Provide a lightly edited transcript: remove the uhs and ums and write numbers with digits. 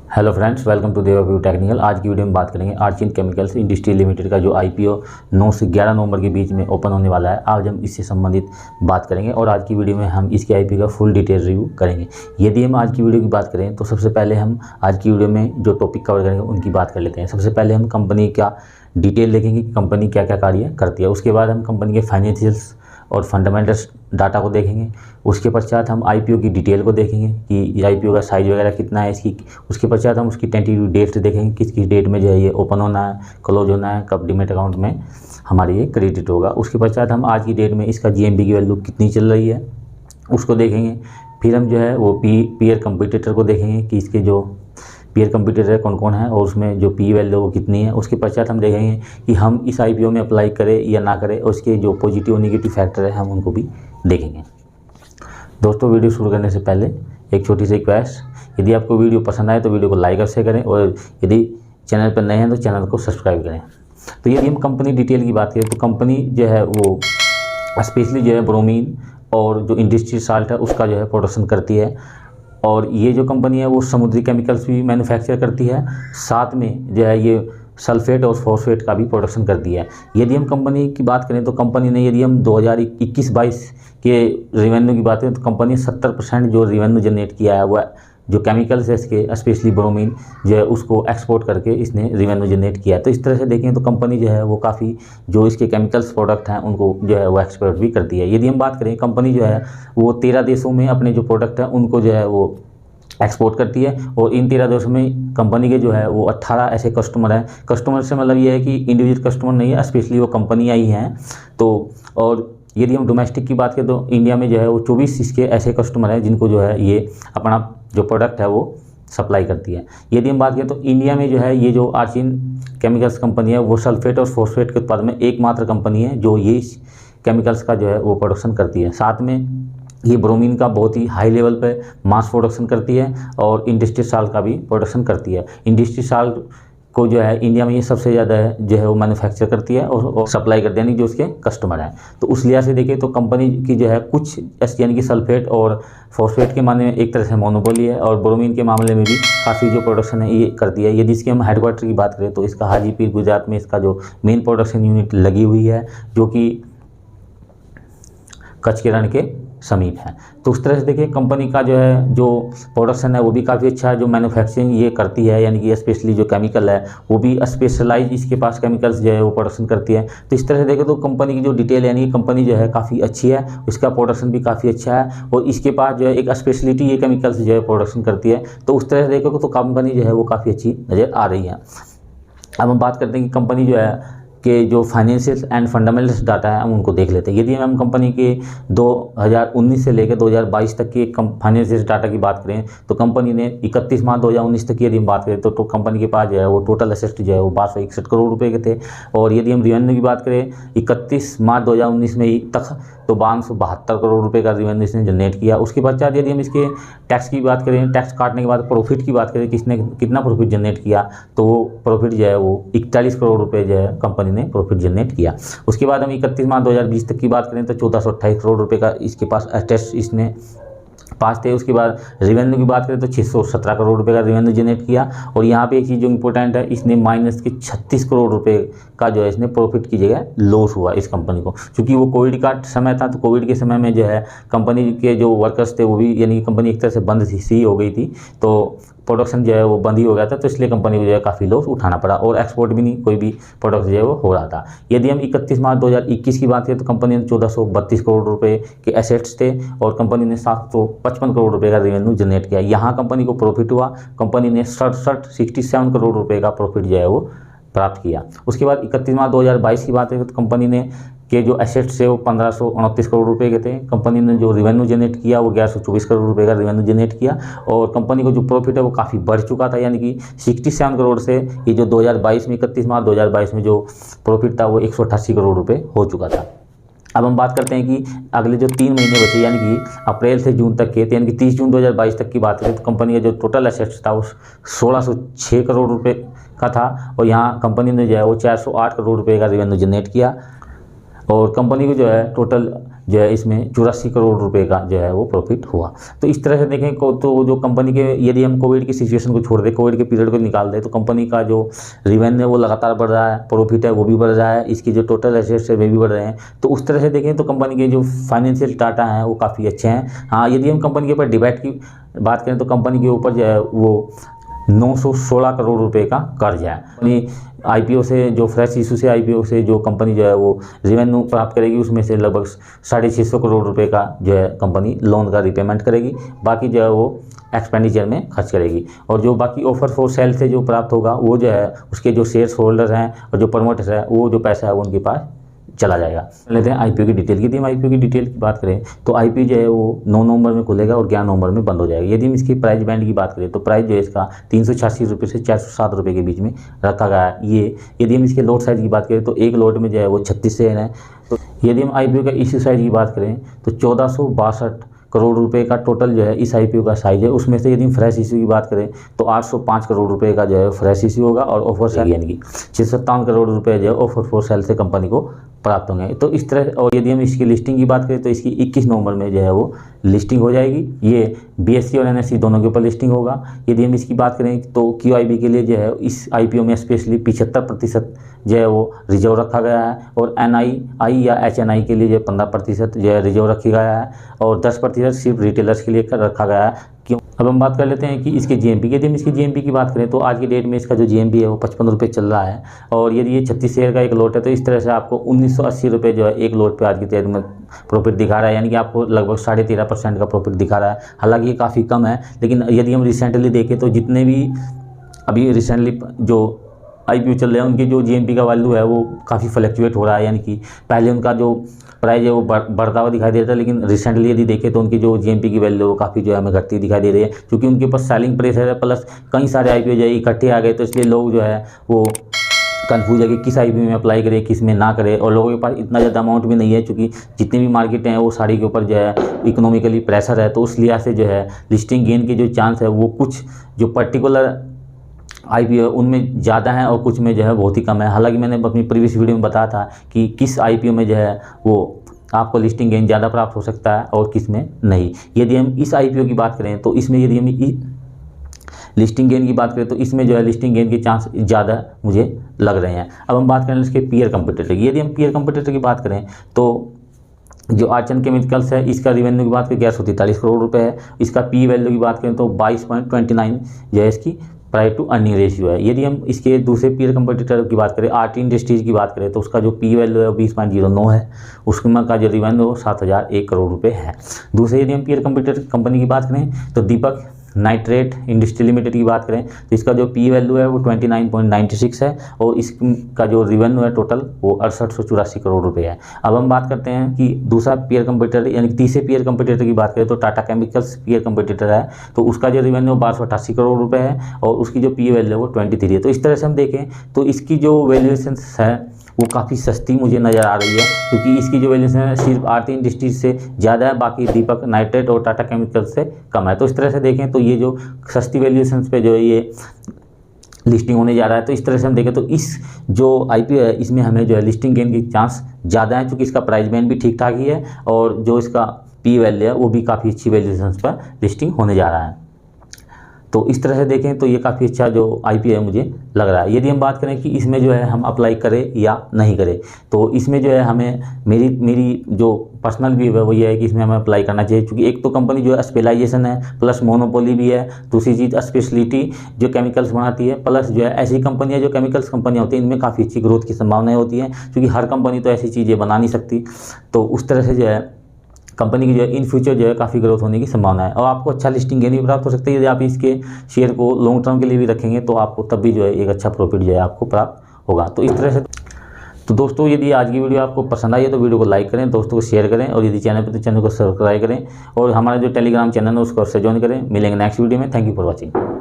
Hello friends, welcome to Devaview technical. आज की video में बात करेंगे आर्चिन केमिकल्स इंडस्ट्री लिमिटेड का जो आईपीओ 9 से 11 नवंबर के बीच में ओपन होने वाला है। आज हम इससे संबंधित बात करेंगे और आज की वीडियो में हम इसके आईपीओ का फुल डिटेल रिव्यू करेंगे। यदि हम आज की वीडियो की बात करें तो सबसे पहले हम आज की वीडियो में जो टॉपिक कवर करेंगे उनकी बात कर लेते हैं। सबसे पहले हम कंपनी का डिटेल देखेंगे कि कंपनी क्या क्या कार्य करती है। उसके बाद हम कंपनी के फाइनेंशियल्स और फंडामेंटल्स डाटा को देखेंगे। उसके पश्चात हम आईपीओ की डिटेल को देखेंगे कि आईपीओ का साइज़ वगैरह कितना है इसकी। उसके पश्चात हम उसकी टेंटेटिव डेट देखेंगे, किस किस डेट में जो है ये ओपन होना है, क्लोज होना है, कब डीमैट अकाउंट में हमारी ये क्रेडिट होगा। उसके पश्चात हम आज की डेट में इसका जीएमबी की वैल्यू कितनी चल रही है उसको देखेंगे। फिर हम जो है वो पीयर कंपटीटर को देखेंगे कि इसके जो पीयर कंपटीटर कौन कौन है और उसमें जो पी वैल्यू वो कितनी है। उसके पश्चात हम देखेंगे कि हम इस आईपीओ में अप्लाई करें या ना करें, उसके जो पॉजिटिव और नेगेटिव फैक्टर है हम उनको भी देखेंगे। दोस्तों, वीडियो शुरू करने से पहले एक छोटी सी रिक्वेस्ट, यदि आपको वीडियो पसंद आए तो वीडियो को लाइक और शेयर करें और यदि चैनल पर नए हैं तो चैनल को सब्सक्राइब करें। तो यदि हम कंपनी डिटेल की बात करें तो कंपनी जो है वो स्पेशली जो है ब्रोमीन और जो इंडस्ट्री साल्ट है उसका जो है प्रोडक्शन करती है। और ये जो कंपनी है वो समुद्री केमिकल्स भी मैन्युफैक्चर करती है, साथ में जो है ये सल्फेट और फॉस्फेट का भी प्रोडक्शन करती है। यदि हम कंपनी की बात करें तो कंपनी ने, यदि हम 2021-22 के रेवेन्यू की बात करें तो कंपनी ने 70% जो रेवेन्यू जनरेट किया है वह जो केमिकल्स है इसके स्पेशली ब्रोमीन जो है उसको एक्सपोर्ट करके इसने रेवेन्यू जनरेट किया है। तो इस तरह से देखें तो कंपनी जो है वो काफ़ी जो इसके केमिकल्स प्रोडक्ट हैं उनको जो है वो एक्सपोर्ट भी करती है। यदि हम बात करें कंपनी जो है वो 13 देशों में अपने जो प्रोडक्ट हैं उनको जो है वो एक्सपोर्ट करती है और इन 13 देशों में कंपनी के जो है वो 18 ऐसे कस्टमर हैं। कस्टमर से मतलब ये है कि इंडिविजुअल कस्टमर नहीं है, स्पेशली वो कंपनियाँ ही हैं। तो और यदि हम डोमेस्टिक की बात करें तो इंडिया में जो है वो 24 इसके ऐसे कस्टमर हैं जिनको जो है ये अपना जो प्रोडक्ट है वो सप्लाई करती है। यदि हम बात करें तो इंडिया में जो है ये जो आर्चिन केमिकल्स कंपनी है वो सल्फेट और फॉस्फेट के उत्पादन में एकमात्र कंपनी है जो ये केमिकल्स का जो है वो प्रोडक्शन करती है। साथ में ये ब्रोमीन का बहुत ही हाई लेवल पे मास प्रोडक्शन करती है और इंडस्ट्री साल्ट का भी प्रोडक्शन करती है। इंडस्ट्री साल्ट को जो है इंडिया में ये सबसे ज़्यादा जो है वो मैन्युफैक्चर करती है और सप्लाई करती है, यानी जो उसके कस्टमर हैं। तो उस लिहाज से देखें तो कंपनी की जो है कुछ यानी कि सल्फेट और फॉस्फेट के मामले में एक तरह से मोनोपोली है और ब्रोमीन के मामले में भी काफ़ी जो प्रोडक्शन है ये करती है। यदि इसके हम हेडक्वार्टर की बात करें तो इसका हाजीपुर गुजरात में इसका जो मेन प्रोडक्शन यूनिट लगी हुई है जो कि कच्छ के रण के समीप है। तो उस तरह से देखिए कंपनी का जो है जो प्रोडक्शन है वो भी काफ़ी अच्छा है। जो मैन्युफैक्चरिंग ये करती है यानी कि स्पेशली जो केमिकल है वो भी स्पेशलाइज इसके पास केमिकल्स जो है वो प्रोडक्शन करती है। तो इस तरह से देखें तो कंपनी की जो डिटेल है यानी कि कंपनी जो है काफ़ी अच्छी है, उसका प्रोडक्शन भी काफ़ी अच्छा है और इसके पास जो है एक स्पेशलिटी ये केमिकल्स जो है प्रोडक्शन करती है। तो उस तरह से देखो तो कंपनी जो है वो काफ़ी अच्छी नज़र आ रही है। अब हम बात करते हैं कि कंपनी जो है के जो फाइनेंशियल एंड फंडामेंटल्स डाटा है हम उनको देख लेते हैं। यदि हम कंपनी के 2019 से लेकर 2022 तक के फाइनेंशियल डाटा की बात करें तो कंपनी ने 31 मार्च 2019 तक की यदि हम बात करें तो कंपनी के पास जो है वो टोटल एसेट जो है वो 1261 करोड़ रुपए के थे। और यदि हम रेवेन्यू की बात करें 31 मार्च 2019 में तक तो 1272 करोड़ रुपए का रेवेन्यू इसने जनरेट किया। उसके पश्चात यदि हम इसके टैक्स की बात करें, टैक्स काटने के बाद प्रॉफिट की बात करें किसने कितना प्रॉफिट जनरेट किया तो वो प्रॉफिट जो है वो 41 करोड़ रुपए जो है कंपनी ने प्रॉफिट जनरेट किया। उसके बाद हम 31 मार्च 2020 तक की बात करें तो 1428 करोड़ रुपए का इसके पास एसेट्स इसने पास थे। उसके बाद रेवेन्यू की बात करें तो 617 करोड़ रुपए का रेवेन्यू जनरेट किया। और यहाँ पे एक चीज़ जो इंपॉर्टेंट है, इसने माइनस के 36 करोड़ रुपए का जो है इसने प्रॉफिट की जगह लॉस हुआ इस कंपनी को, क्योंकि वो कोविड का समय था। तो कोविड के समय में जो है कंपनी के जो वर्कर्स थे वो भी यानी कि कंपनी एक तरह से बंद सी हो गई थी, तो प्रोडक्शन जो है वो बंद ही हो गया था। तो इसलिए कंपनी को जो है काफ़ी लॉस उठाना पड़ा और एक्सपोर्ट भी नहीं कोई भी प्रोडक्ट जो है वो हो रहा था। यदि हम 31 मार्च 2021 की बात करें तो कंपनी ने 1432 करोड़ रुपए के एसेट्स थे और कंपनी ने 755 करोड़ रुपए का रेवेन्यू जनरेट किया। यहाँ कंपनी को प्रॉफिट हुआ, कंपनी ने 67 करोड़ रुपए का प्रॉफिट जो है वो प्राप्त किया। उसके बाद 31 मार्च 2022 की बात करें तो कंपनी ने के जो एसेट्स थे वो 1529 करोड़ रुपए के थे। कंपनी ने जो रेवेन्यू जनरेट किया वो 1124 करोड़ रुपए का रेवेन्यू जनरेट किया और कंपनी को जो प्रॉफिट है वो काफ़ी बढ़ चुका था, यानी कि 67 करोड़ से ये जो 2022 में 31 मार्च 2022 में जो प्रॉफिट था वो 188 करोड़ रुपए हो चुका था। अब हम बात करते हैं कि अगले जो 3 महीने बचे यानी कि अप्रैल से जून तक के, यानी कि 30 जून 2022 तक की बात करें तो कंपनी का जो टोटल एसेट्स था वो 1606 करोड़ रुपए का था और यहाँ कंपनी ने जो है वो 408 करोड़ रुपए का रेवेन्यू जनरेट किया और कंपनी को जो है टोटल जो है इसमें 84 करोड़ रुपए का जो है वो प्रॉफिट हुआ। तो इस तरह से देखें तो जो कंपनी के, यदि हम कोविड की सिचुएशन को छोड़ दें, कोविड के पीरियड को निकाल दें, तो कंपनी का जो रिवेन्यू है वो लगातार बढ़ रहा है, प्रॉफिट है वो भी बढ़ रहा है, इसकी जो टोटल एसेट्स है वे भी बढ़ रहे हैं। तो उस तरह से देखें तो कंपनी के जो फाइनेंशियल डाटा हैं वो काफ़ी अच्छे हैं। हाँ, यदि हम कंपनी के ऊपर डिबेट की बात करें तो कंपनी के ऊपर जो है वो 916 करोड़ रुपए का कर्ज है। कंपनी आईपीओ से, जो फ्रेश इशू से आईपीओ से जो कंपनी जो है वो रेवेन्यू प्राप्त करेगी, उसमें से लगभग 650 करोड़ रुपए का जो है कंपनी लोन का रिपेमेंट करेगी, बाकी जो है वो एक्सपेंडिचर में खर्च करेगी। और जो बाकी ऑफर फॉर सेल से जो प्राप्त होगा वो जो है उसके जो शेयर्स होल्डर हैं और जो प्रमोटर्स हैं वो जो पैसा है वो उनके पास चला जाएगा। लेते हैं आईपीओ की डिटेल की। यदि हम आईपीओ की डिटेल की बात करें तो आईपीओ जो है वो 9 नवंबर में खुलेगा और 11 नवंबर में बंद हो जाएगा। यदि हम इसकी प्राइस बैंड की बात करें तो प्राइस जो है इसका 386 रुपये से 407 रुपये के बीच में रखा गया है। ये यदि हम इसके लॉट साइज़ की बात करें तो एक लॉट में जो है वो 36 शेयर है। तो यदि हम आईपीओ का इश्यू साइज़ की बात करें तो 1462 करोड़ रुपए का टोटल जो है इस आईपीओ का साइज है। उसमें से यदि हम फ्रेश इश्यू की बात करें तो 805 करोड़ रुपए का जो है फ्रेश इश्यू होगा और ऑफर सेल यानी कि 657 करोड़ रुपए जो है ऑफर फॉर सेल से कंपनी को प्राप्त होंगे। तो इस तरह, और यदि हम इसकी लिस्टिंग की बात करें तो इसकी 21 नवंबर में जो है वो लिस्टिंग हो जाएगी। ये बीएसई और एनएसई दोनों के ऊपर लिस्टिंग होगा। यदि हम इसकी बात करें तो क्यूआईबी के लिए जो है इस आईपीओ में स्पेशली 75% जो है वो रिजर्व रखा गया है और एनआई या एचएनआई के लिए जो 15% जो है रिजर्व रखा गया है और 10% सिर्फ रिटेलर्स के लिए रखा गया है। क्यों? अब हम बात कर लेते हैं कि इसके जीएमपी की। यदि हम इसकी जीएमपी की बात करें तो आज की डेट में इसका जो जीएमपी है वो 55 रुपये चल रहा है और यदि ये 36 शेयर का एक लॉट है तो इस तरह से आपको 1980 रुपये जो है एक लॉट पे आज की डेट में प्रॉफिट दिखा रहा है, यानी कि आपको लगभग 13.5% का प्रॉफिट दिखा रहा है। हालांकि ये काफ़ी कम है, लेकिन यदि हम रिसेंटली देखें तो जितने भी अभी रिसेंटली जो आईपीओ चल रहे हैं उनकी जो जीएमपी का वैल्यू है वो काफ़ी फ्लक्चुएट हो रहा है, यानी कि पहले उनका जो प्राइस है वो बढ़ता हुआ दिखाई दे रहा था, लेकिन रिसेंटली यदि देखें तो उनकी जो जीएमपी की वैल्यू वो काफ़ी जो है हमें घटती दिखाई दे रही है, क्योंकि उनके पास सेलिंग प्रेशर है प्लस कई सारे आईपीओ जो है इकट्ठे आ गए। तो इसलिए लोग जो है वो कन्फ्यूज है कि किस आईपीओ में अप्लाई करें किस में ना करें, और लोगों के पास इतना ज़्यादा अमाउंट भी नहीं है, क्योंकि जितनी भी मार्केट हैं वो साड़ी के ऊपर जो है इकोनॉमिकली प्रेशर है। तो उस लिहाज से जो है लिस्टिंग गेन के जो चांस है वो कुछ जो पर्टिकुलर आईपीओ उनमें ज़्यादा है और कुछ में जो है बहुत ही कम है। हालांकि मैंने अपनी प्रीवियस वीडियो में बताया था कि किस आईपीओ में जो है वो आपको लिस्टिंग गेन ज़्यादा प्राप्त हो सकता है और किस में नहीं। यदि हम इस आईपीओ की बात करें तो इसमें यदि हम लिस्टिंग गेन की बात करें तो इसमें जो है लिस्टिंग गेन के चांस ज़्यादा मुझे लग रहे हैं। अब हम बात करें इसके पीयर कंपटीटर की। यदि हम पीयर कंपटीटर की बात करें तो जो आर्चन केमिकल्स है इसका रिवेन्यू की बात करें 1143 करोड़ रुपए है। इसका पी वैल्यू की बात करें तो 22.29 जो है इसकी प्राइस टू अर्निंग रेशियो है। यदि हम इसके दूसरे पीयर कंपटीटर की बात करें आरटी इंडस्ट्रीज की बात करें तो उसका जो पी वैल्यू है 20.09 है, उसमें का जो रिवेन्यू 7001 करोड़ रुपए है। दूसरे यदि हम पीयर कंपटीटर कंपनी की बात करें तो दीपक नाइट्रेट इंडस्ट्री लिमिटेड की बात करें तो इसका जो पी वैल्यू है वो 29.96 है और इसका जो रिवेन्यू है टोटल वो 6884 करोड़ रुपए है। अब हम बात करते हैं कि दूसरा पीयर कंपटीटर यानी तीसरे पीयर कंपटीटर की बात करें तो टाटा केमिकल्स पीयर कंपटीटर है, तो उसका जो रिवेन्यू 1288 करोड़ रुपए है और उसकी जो पी वैल्यू है वो 23 है। तो इस तरह से हम देखें तो इसकी जो वैल्यूएशन है वो काफ़ी सस्ती मुझे नज़र आ रही है, क्योंकि इसकी जो वैल्यूएशन है सिर्फ आरती इंडस्ट्रीज से ज़्यादा है, बाकी दीपक नाइट्रेट और टाटा केमिकल्स से कम है। तो इस तरह से देखें तो ये जो सस्ती वैल्यूएशन पे जो है ये लिस्टिंग होने जा रहा है। तो इस तरह से हम देखें तो इस जो आईपीओ है इसमें हमें जो है लिस्टिंग गेन की चांस ज़्यादा है, क्योंकि इसका प्राइस बैंड भी ठीक ठाक ही है और जो इसका पी वैल्यू है वो भी काफ़ी अच्छी वैल्यूएशन पर लिस्टिंग होने जा रहा है। तो इस तरह से देखें तो ये काफ़ी अच्छा जो आईपीओ है मुझे लग रहा है। यदि हम बात करें कि इसमें जो है हम अप्लाई करें या नहीं करें तो इसमें जो है हमें मेरी जो पर्सनल व्यू है वो ये है कि इसमें हमें अप्लाई करना चाहिए, क्योंकि एक तो कंपनी जो है स्पेशलाइजेशन है प्लस मोनोपोली भी है, दूसरी चीज़ स्पेशलिटी जो केमिकल्स बनाती है, प्लस जो है ऐसी कंपनियाँ जो केमिकल्स कंपनियाँ होती हैं इनमें काफ़ी अच्छी ग्रोथ की संभावनाएँ होती हैं, क्योंकि हर कंपनी तो ऐसी चीज़ें बना नहीं सकती। तो उस तरह से जो है कंपनी की जो है इन फ्यूचर जो है काफ़ी ग्रोथ होने की संभावना है और आपको अच्छा लिस्टिंग गेन भी प्राप्त हो सकता है। यदि आप इसके शेयर को लॉन्ग टर्म के लिए भी रखेंगे तो आपको तब भी जो है एक अच्छा प्रॉफिट जो है आपको प्राप्त होगा। तो इस तरह से तो दोस्तों यदि आज की वीडियो आपको पसंद आई है तो वीडियो को लाइक करें, दोस्तों को शेयर करें और यदि चैनल पर तो चैनल को सब्सक्राइब करें और हमारा जो टेलीग्राम चैनल है उसको ज्वाइन करें। मिलेंगे नेक्स्ट वीडियो में। Thank you for watching.